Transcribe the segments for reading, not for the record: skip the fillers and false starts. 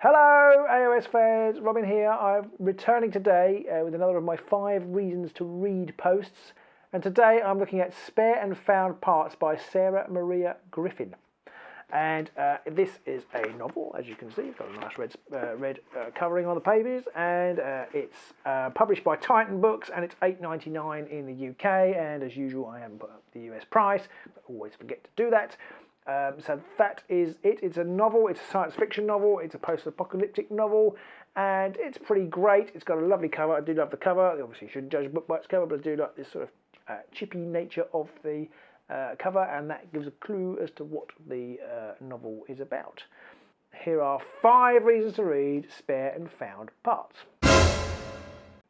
Hello AOS fans, Robin here. I'm returning today with another of my 5 reasons to read posts, and today I'm looking at Spare and Found Parts by Sarah Maria Griffin. And this is a novel, as you can see. It's got a nice red covering on the pages, and it's published by Titan Books, and it's $8.99 in the UK, and as usual I haven't put up the US price, but always forget to do that. So that is it. It's a novel, it's a science fiction novel, it's a post-apocalyptic novel, and it's pretty great. It's got a lovely cover. I do love the cover. Obviously you shouldn't judge a book by its cover, but I do like this sort of chippy nature of the cover, and that gives a clue as to what the novel is about. Here are 5 reasons to read Spare and Found Parts.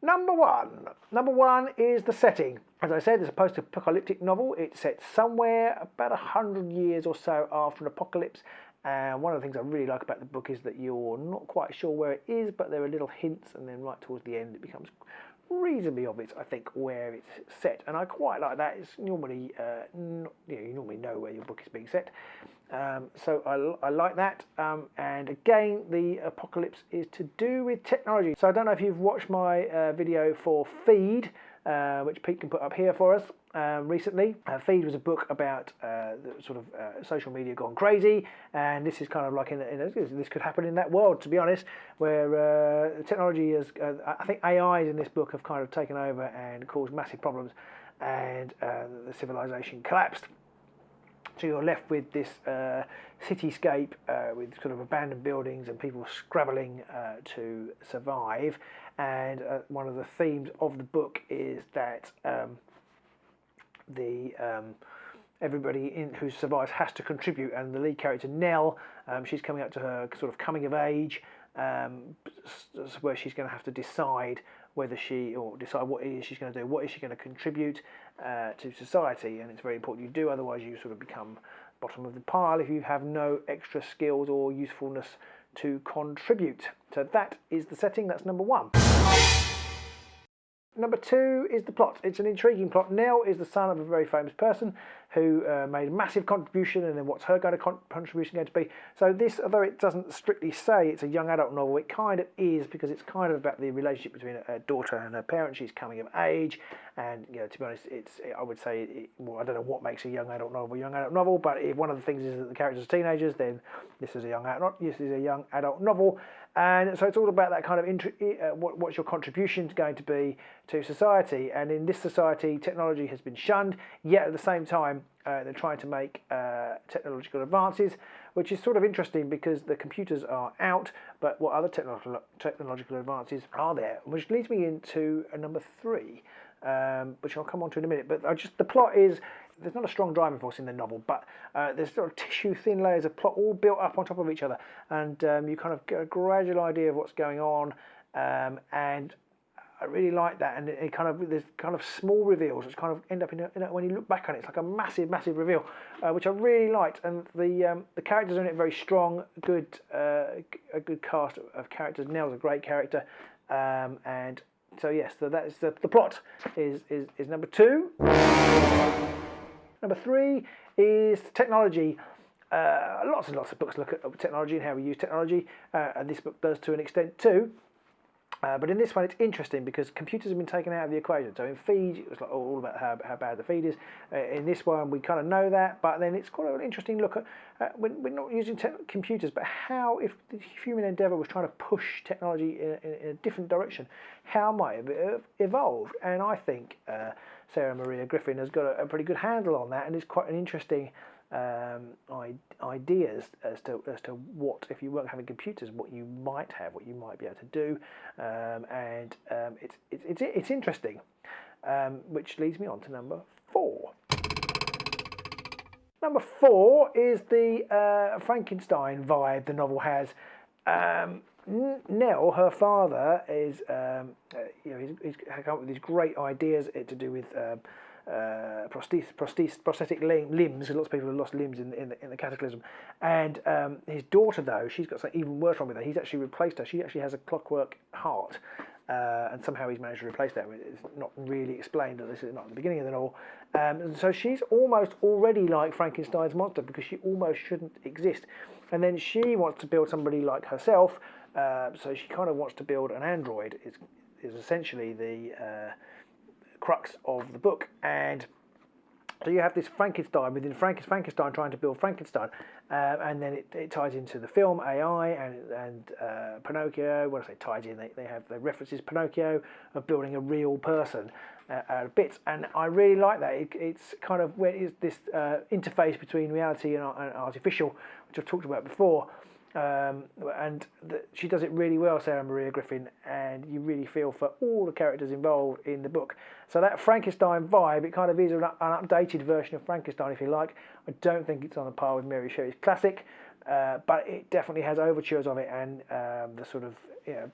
Number one is the setting. As I said, it's a post-apocalyptic novel. It's set somewhere about 100 years or so after an apocalypse. And one of the things I really like about the book is that you're not quite sure where it is, but there are little hints, and then right towards the end it becomes reasonably obvious, I think, where it's set. And I quite like that. It's normally, you normally know where your book is being set. So I like that. And again, the apocalypse is to do with technology. So I don't know if you've watched my video for Feed, which Pete can put up here for us, recently. Feed was a book about the sort of social media gone crazy, and this is kind of like this could happen in that world, to be honest, where technology is, I think AIs in this book have kind of taken over and caused massive problems, and the civilization collapsed. So you're left with this cityscape with sort of abandoned buildings and people scrabbling to survive. And one of the themes of the book is that everybody who survives has to contribute. And the lead character, Nell, she's coming up to her sort of coming of age, where she's going to have to decide whether decide what it is she's going to do, what is she going to contribute to society, and it's very important you do, otherwise you sort of become bottom of the pile if you have no extra skills or usefulness to contribute. So that is the setting. That's number 1. Number 2 is the plot. It's an intriguing plot. Nell is the son of a very famous person who made a massive contribution, and then what's her kind of contribution going to be? So this, although it doesn't strictly say it's a young adult novel, it kind of is, because it's kind of about the relationship between a daughter and her parents. She's coming of age, and to be honest, I would say, I don't know what makes a young adult novel, but if one of the things is that the characters are teenagers, then this is a young adult novel. And so it's all about that kind of what's your contribution going to be to society. And in this society, technology has been shunned, yet at the same time they're trying to make technological advances, which is sort of interesting because the computers are out, but what other technological advances are there? Which leads me into number 3, which I'll come on to in a minute. But the plot is, there's not a strong driving force in the novel, but there's sort of thin layers of plot all built up on top of each other, and you kind of get a gradual idea of what's going on, and I really like that. And there's kind of small reveals which kind of end up in when you look back on it, it's like a massive reveal, which I really liked. And the characters are in it very strong, a good cast of characters. Nell's a great character, and so yes, so that is the plot is number 2. Number 3 is technology. Lots and lots of books look at technology and how we use technology, and this book does to an extent too. But in this one, it's interesting because computers have been taken out of the equation. So in Feed, it was like all about how bad the feed is. In this one, we kind of know that, but then it's quite an interesting look at we're not using computers, but how, if the human endeavour was trying to push technology in a different direction, how might it have evolved? And I think Sarah Maria Griffin has got a pretty good handle on that, and is quite an interesting ideas as to what, if you weren't having computers, what you might be able to do, and it's interesting, which leads me on to number 4. Number 4 is the Frankenstein vibe the novel has. Nell, her father, is he's come up with these great ideas to do with prosthetic limbs. Lots of people have lost limbs in the cataclysm. And his daughter, though, she's got something even worse wrong with her. He's actually replaced her. She actually has a clockwork heart. and somehow he's managed to replace that. It's not really explained, this is not at the beginning of the novel. So she's almost already like Frankenstein's monster because she almost shouldn't exist. And then she wants to build somebody like herself, so she kind of wants to build an android, is essentially the crux of the book. And so you have this Frankenstein within Frankenstein trying to build Frankenstein, and then it ties into the film AI and Pinocchio. When I say ties in, they have the references Pinocchio of building a real person out of bits, and I really like that. It's kind of where is this interface between reality and artificial, which I've talked about before. She does it really well, Sarah Maria Griffin, and you really feel for all the characters involved in the book. So that Frankenstein vibe, it kind of is an updated version of Frankenstein, if you like. I don't think it's on a par with Mary Shelley's classic, but it definitely has overtures of it, and the sort of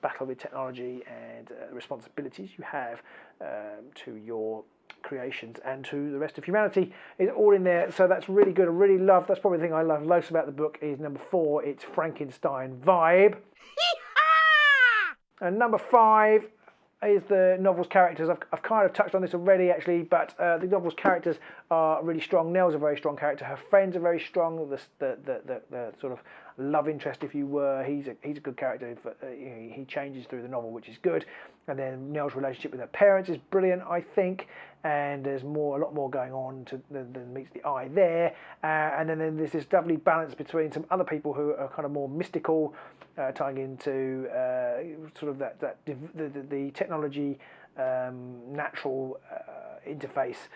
battle with technology and responsibilities you have to your creations and to the rest of humanity is all in there. So that's really good. I really love, that's probably the thing I love most about the book is number 4, it's Frankenstein Vibe. And number 5 is the novel's characters. I've kind of touched on this already actually, but the novel's characters are really strong. Nell's a very strong character. Her friends are very strong. The sort of love interest, if you were, he's a good character. He changes through the novel, which is good. And then Nell's relationship with her parents is brilliant, I think. And there's a lot more going on than meets the eye there. And then there's this lovely balance between some other people who are kind of more mystical, tying into sort of the technology, natural interface,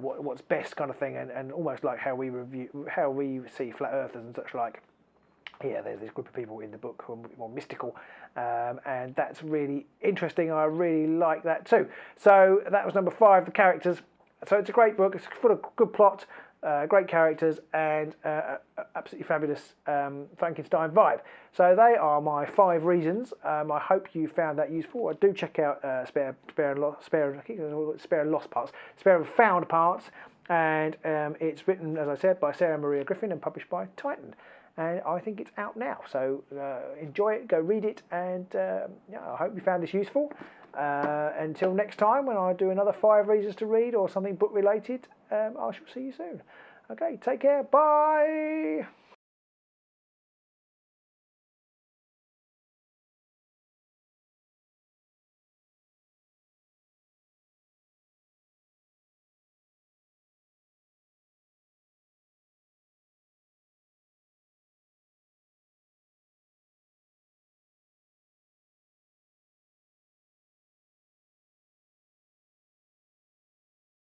what's best kind of thing, and almost like how we see flat earthers and such like. Yeah, there's this group of people in the book who are more mystical, and that's really interesting. I really like that too. So that was number 5, the characters. So it's a great book. It's full of good plot, great characters, and absolutely fabulous Frankenstein vibe. So they are my 5 reasons. I hope you found that useful. Do check out Spare and Lost Parts, Spare and Found Parts, and it's written, as I said, by Sarah Maria Griffin and published by Titan. And I think it's out now, so enjoy it, go read it, and I hope you found this useful. Until next time, when I do another 5 reasons to read or something book related, I shall see you soon. Okay, take care, bye!